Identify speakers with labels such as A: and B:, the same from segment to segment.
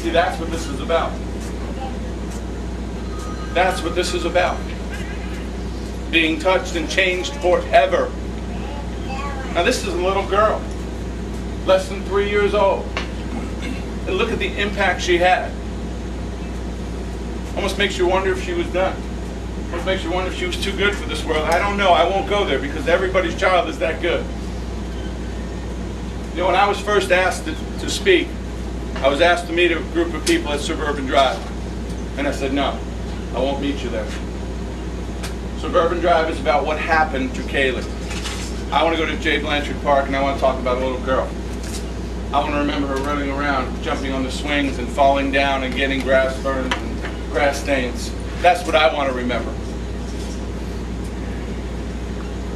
A: See, that's what this is about. That's what this is about. Being touched and changed forever. Now this is a little girl, less than 3 years old. And look at the impact she had. Almost makes you wonder if she was done. Almost makes you wonder if she was too good for this world. I don't know. I won't go there because everybody's child is that good. You know, when I was first asked to speak, I was asked to meet a group of people at Suburban Drive. And I said, no, I won't meet you there. Suburban Drive is about what happened to Caylee. I want to go to J Blanchard Park and I want to talk about a little girl. I want to remember her running around, jumping on the swings and falling down and getting grass burns and grass stains. That's what I want to remember.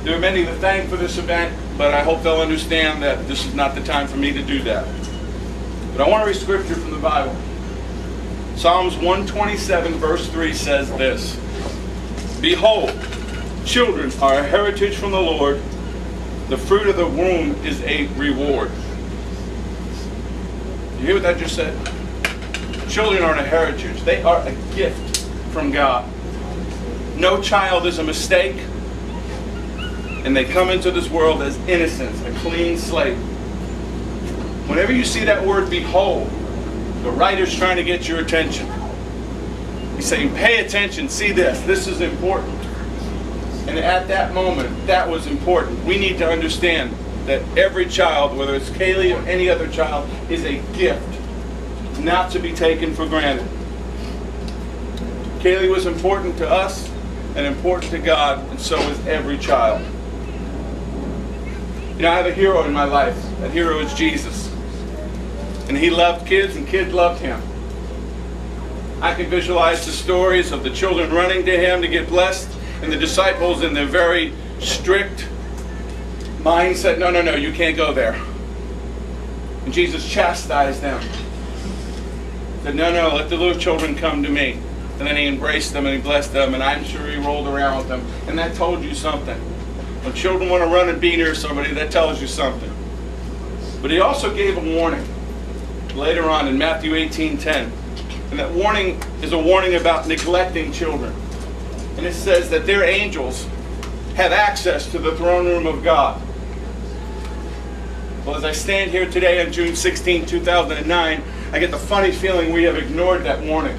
A: There are many that thank for this event, but I hope they'll understand that this is not the time for me to do that. But I want to read scripture from the Bible. Psalms 127 verse 3 says this: Behold, children are a heritage from the Lord. The fruit of the womb is a reward. You hear what that just said? Children aren't a heritage. They are a gift from God. No child is a mistake. And they come into this world as innocents, a clean slate. Whenever you see that word behold, the writer's trying to get your attention. He's saying, pay attention, see this. This is important. And at that moment, that was important. We need to understand that every child, whether it's Caylee or any other child, is a gift, not to be taken for granted. Caylee was important to us and important to God, and so is every child. You know, I have a hero in my life. That hero is Jesus. And he loved kids, and kids loved him. I can visualize the stories of the children running to him to get blessed, and the disciples in their very strict mindset, no, no, no, you can't go there. And Jesus chastised them. Said, no, no, let the little children come to me. And then he embraced them and he blessed them, and I'm sure he rolled around with them. And that told you something. When children want to run and be near somebody, that tells you something. But he also gave a warning later on in Matthew 18:10. And that warning is a warning about neglecting children. And it says that their angels have access to the throne room of God. Well, as I stand here today on June 16, 2009, I get the funny feeling we have ignored that warning.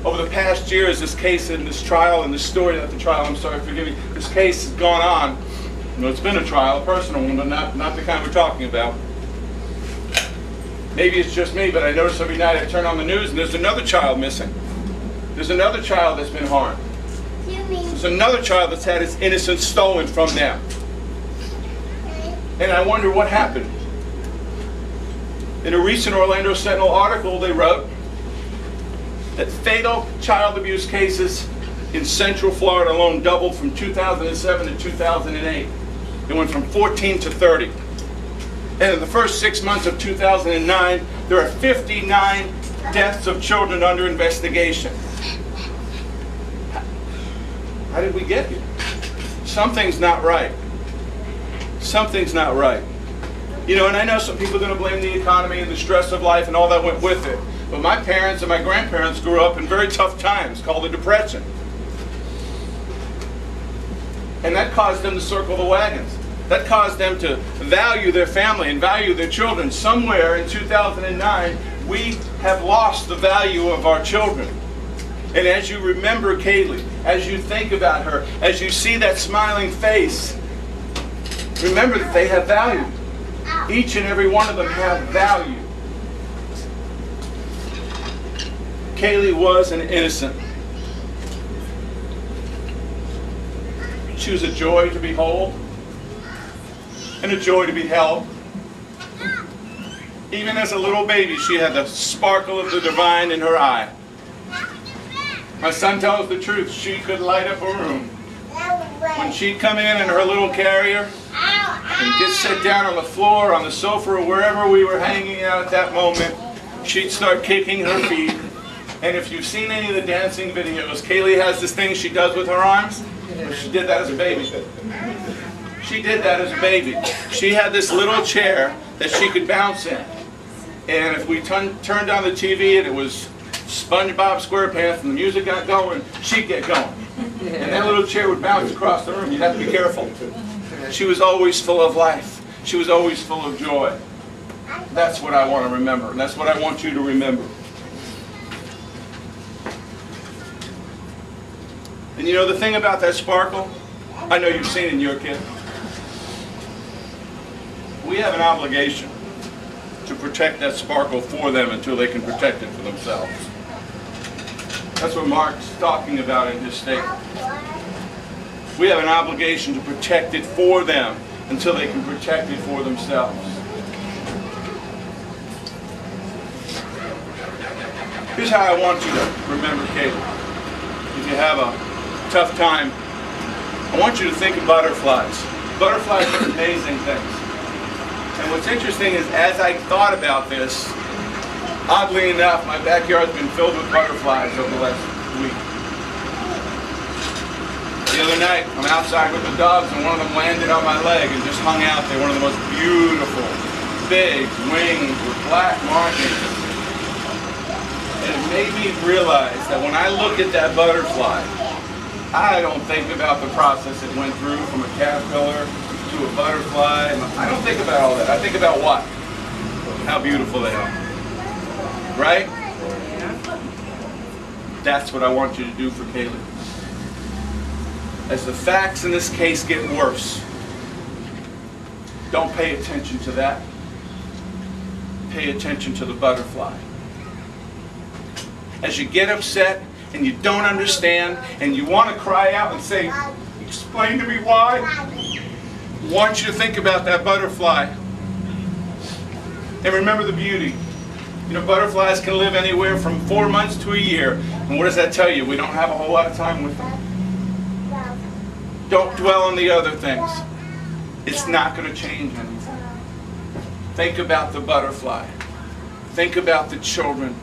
A: Over the past years, this case and this trial and this story, not the trial, I'm sorry, forgive me, this case has gone on. You know, it's been a trial, a personal one, but not the kind we're talking about. Maybe it's just me, but I notice every night I turn on the news and there's another child missing. There's another child that's been harmed. There's another child that's had his innocence stolen from them. And I wonder what happened. In a recent Orlando Sentinel article, they wrote that fatal child abuse cases in Central Florida alone doubled from 2007 to 2008. It went from 14 to 30. And in the first 6 months of 2009, there are 59 deaths of children under investigation. How did we get here? Something's not right. Something's not right. You know, and I know some people are going to blame the economy and the stress of life and all that went with it. But my parents and my grandparents grew up in very tough times called the Depression. And that caused them to circle the wagons. That caused them to value their family and value their children. Somewhere in 2009, we have lost the value of our children. And as you remember Caylee, as you think about her, as you see that smiling face, remember that they have value. Each and every one of them have value. Caylee was an innocent. She was a joy to behold and a joy to be held. Even as a little baby, she had the sparkle of the divine in her eye. My son tells the truth. She could light up a room. When she'd come in her little carrier and get set down on the floor, on the sofa, or wherever we were hanging out at that moment, she'd start kicking her feet. And if you've seen any of the dancing videos, Caylee has this thing she does with her arms. She did that as a baby. She did that as a baby. She had this little chair that she could bounce in. And if we turned on the TV and it was SpongeBob SquarePants and the music got going, she'd get going. And that little chair would bounce across the room. You'd have to be careful. She was always full of life. She was always full of joy. That's what I want to remember, and that's what I want you to remember. And you know the thing about that sparkle, I know you've seen it in your kid. We have an obligation to protect that sparkle for them until they can protect it for themselves. That's what Mark's talking about in his statement. We have an obligation to protect it for them until they can protect it for themselves. Here's how I want you to remember Caylee. If you have a tough time, I want you to think of butterflies. Butterflies are amazing things. And what's interesting is, as I thought about this, oddly enough, my backyard's been filled with butterflies over the last week. The other night, I'm outside with the dogs, and one of them landed on my leg and just hung out there. One of the most beautiful, big wings with black markings. And it made me realize that when I look at that butterfly, I don't think about the process it went through from a caterpillar to a butterfly. I don't think about all that. I think about what? How beautiful they are. Right? That's what I want you to do for Caylee. As the facts in this case get worse, don't pay attention to that. Pay attention to the butterfly. As you get upset and you don't understand and you want to cry out and say, explain to me why, I want you to think about that butterfly. And remember the beauty. You know, butterflies can live anywhere from 4 months to a year. And what does that tell you? We don't have a whole lot of time with them. Don't dwell on the other things. It's not going to change anything. Think about the butterfly. Think about the children.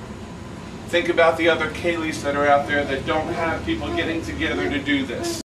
A: Think about the other Caylees that are out there that don't have people getting together to do this.